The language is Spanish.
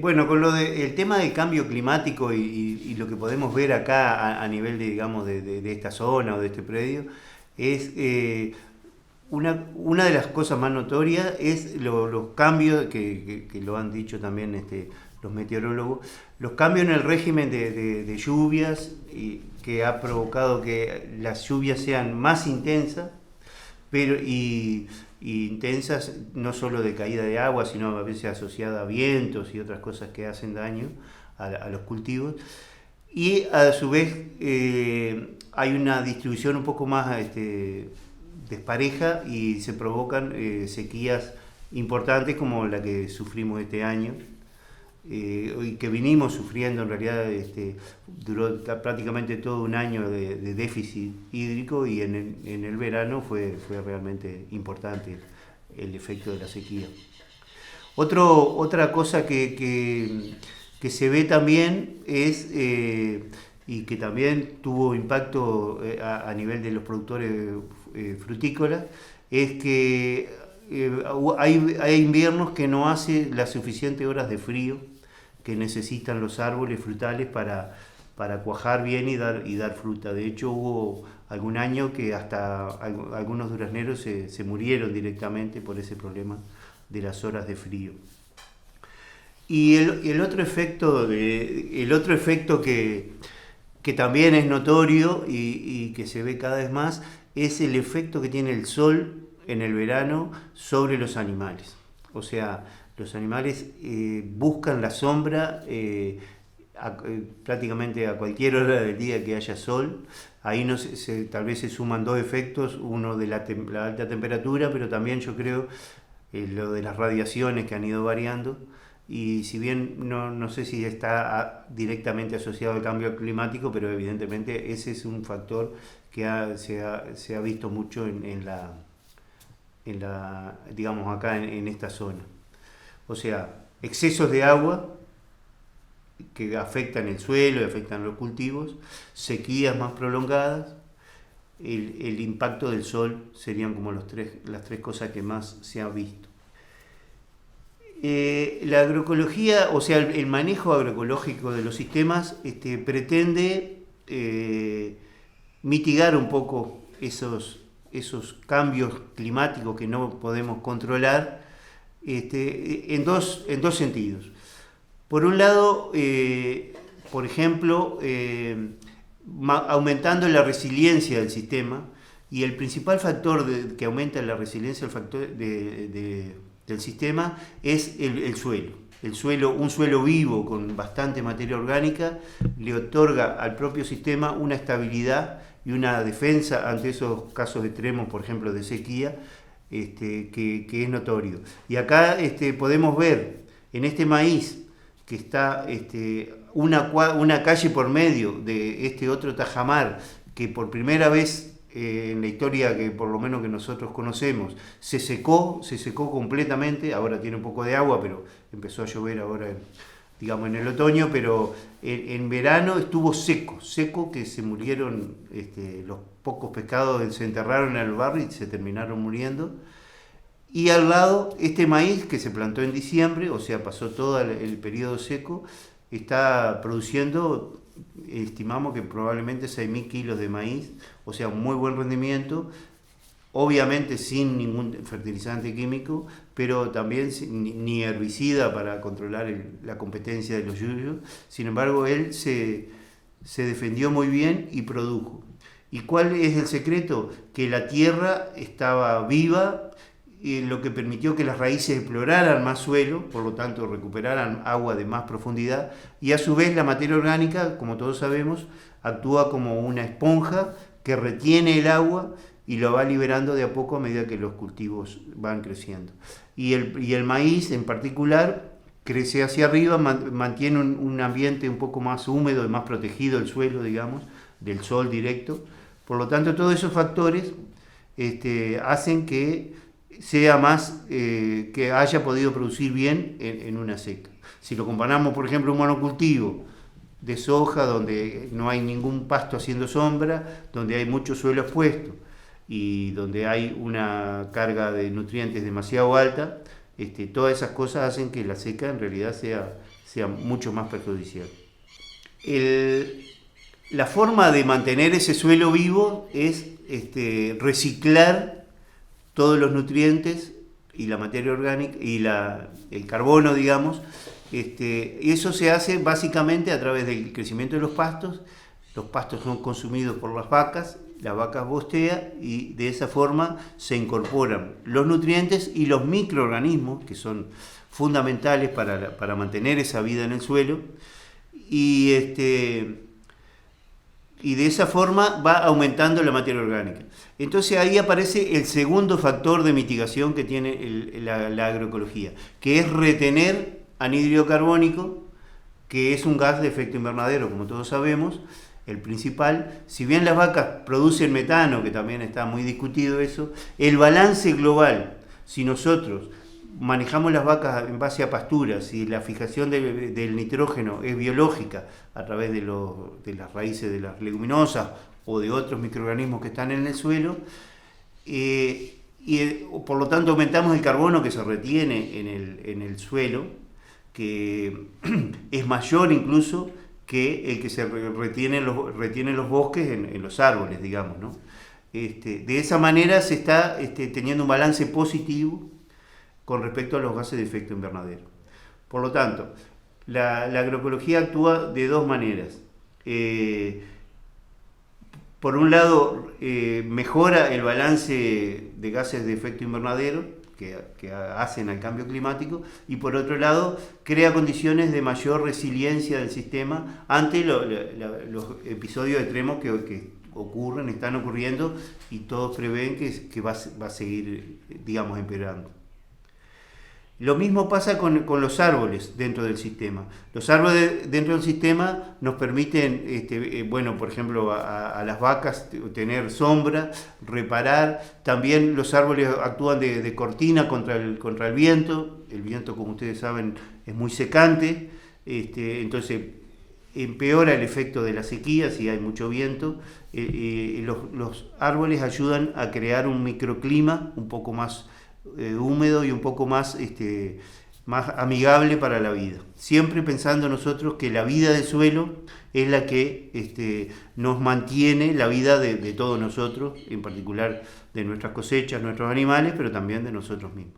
Bueno, con el tema del cambio climático y lo que podemos ver acá a nivel de, digamos, de esta zona o de este predio, es una de las cosas más notorias es los cambios, que lo han dicho también los meteorólogos, los cambios en el régimen de lluvias y que ha provocado que las lluvias sean más intensas, pero y intensas no solo de caída de agua, sino a veces asociada a vientos y otras cosas que hacen daño a los cultivos. Y a su vez hay una distribución un poco más despareja y se provocan sequías importantes como la que sufrimos este año y que vinimos sufriendo en realidad. Duró prácticamente todo un año de déficit hídrico y en el verano fue realmente importante el efecto de la sequía. Otra cosa que se ve también es, y que también tuvo impacto a nivel de los productores frutícolas, es que hay inviernos que no hace las suficientes horas de frío que necesitan los árboles frutales para cuajar bien y dar fruta. De hecho, hubo algún año que hasta algunos durazneros se murieron directamente por ese problema de las horas de frío. Y el otro efecto, que también es notorio y que se ve cada vez más es el efecto que tiene el sol en el verano sobre los animales. O sea, los animales buscan la sombra prácticamente a cualquier hora del día que haya sol. Ahí no tal vez se suman dos efectos, uno de la alta temperatura, pero también yo creo lo de las radiaciones que han ido variando. Y si bien no sé si está directamente asociado al cambio climático, pero evidentemente ese es un factor que se ha visto mucho digamos acá en esta zona. O sea, excesos de agua que afectan el suelo y afectan los cultivos, sequías más prolongadas, el impacto del sol serían como las tres cosas que más se han visto. La agroecología, o sea, el manejo agroecológico de los sistemas pretende mitigar un poco esos cambios climáticos que no podemos controlar en dos sentidos. Por un lado, por ejemplo, aumentando la resiliencia del sistema, y el principal factor que aumenta la resiliencia del sistema es el suelo. Un suelo vivo con bastante materia orgánica le otorga al propio sistema una estabilidad y una defensa ante esos casos extremos, por ejemplo, de sequía, que es notorio. Y acá podemos ver en este maíz que está una calle por medio de este otro tajamar que por primera vez en la historia que por lo menos que nosotros conocemos se secó completamente. Ahora tiene un poco de agua, pero empezó a llover ahora digamos en el otoño, pero en verano estuvo seco, que se murieron los pocos pescados, se enterraron en el barrio y se terminaron muriendo. Y al lado, este maíz que se plantó en diciembre, o sea, pasó todo el periodo seco, está produciendo, estimamos que probablemente 6.000 kilos de maíz, o sea, un muy buen rendimiento, obviamente sin ningún fertilizante químico, pero también ni herbicida para controlar la competencia de los yuyos. Sin embargo, él se defendió muy bien y produjo. ¿Y cuál es el secreto? Que la tierra estaba viva, lo que permitió que las raíces exploraran más suelo, por lo tanto recuperaran agua de más profundidad, y a su vez la materia orgánica, como todos sabemos, actúa como una esponja que retiene el agua y lo va liberando de a poco a medida que los cultivos van creciendo. Y el maíz en particular crece hacia arriba, mantiene un ambiente un poco más húmedo y más protegido el suelo, digamos, del sol directo. Por lo tanto, todos esos factores hacen que sea más, que haya podido producir bien en una seca. Si lo comparamos, por ejemplo, un monocultivo de soja donde no hay ningún pasto haciendo sombra, donde hay mucho suelo expuesto y donde hay una carga de nutrientes demasiado alta, todas esas cosas hacen que la seca en realidad sea mucho más perjudicial. La forma de mantener ese suelo vivo es reciclar todos los nutrientes y la materia orgánica y el carbono, digamos. Eso se hace básicamente a través del crecimiento de los pastos. Los pastos son consumidos por las vacas bostea y de esa forma se incorporan los nutrientes y los microorganismos que son fundamentales para mantener esa vida en el suelo y de esa forma va aumentando la materia orgánica. Entonces ahí aparece el segundo factor de mitigación que tiene la agroecología, que es retener anhídrido carbónico, que es un gas de efecto invernadero, como todos sabemos, el principal. Si bien las vacas producen metano, que también está muy discutido eso, el balance global, si nosotros manejamos las vacas en base a pasturas y la fijación del nitrógeno es biológica a través de las raíces de las leguminosas o de otros microorganismos que están en el suelo, por lo tanto aumentamos el carbono que se retiene en el suelo, que es mayor incluso que el que se retiene los bosques en los árboles, digamos, ¿no? De esa manera se está teniendo un balance positivo con respecto a los gases de efecto invernadero. Por lo tanto, la agroecología actúa de dos maneras. Por un lado, mejora el balance de gases de efecto invernadero que hacen al cambio climático, y por otro lado, crea condiciones de mayor resiliencia del sistema ante los episodios extremos que están ocurriendo, y todos prevén que va a seguir, digamos, empeorando. Lo mismo pasa con los árboles dentro del sistema. Los árboles dentro del sistema nos permiten, por ejemplo, a las vacas tener sombra, reparar. También los árboles actúan de cortina contra el viento. El viento, como ustedes saben, es muy secante. Entonces empeora el efecto de la sequía si hay mucho viento. Los árboles ayudan a crear un microclima un poco más húmedo y un poco más amigable para la vida. Siempre pensando nosotros que la vida del suelo es la que nos mantiene la vida de todos nosotros, en particular de nuestras cosechas, nuestros animales, pero también de nosotros mismos.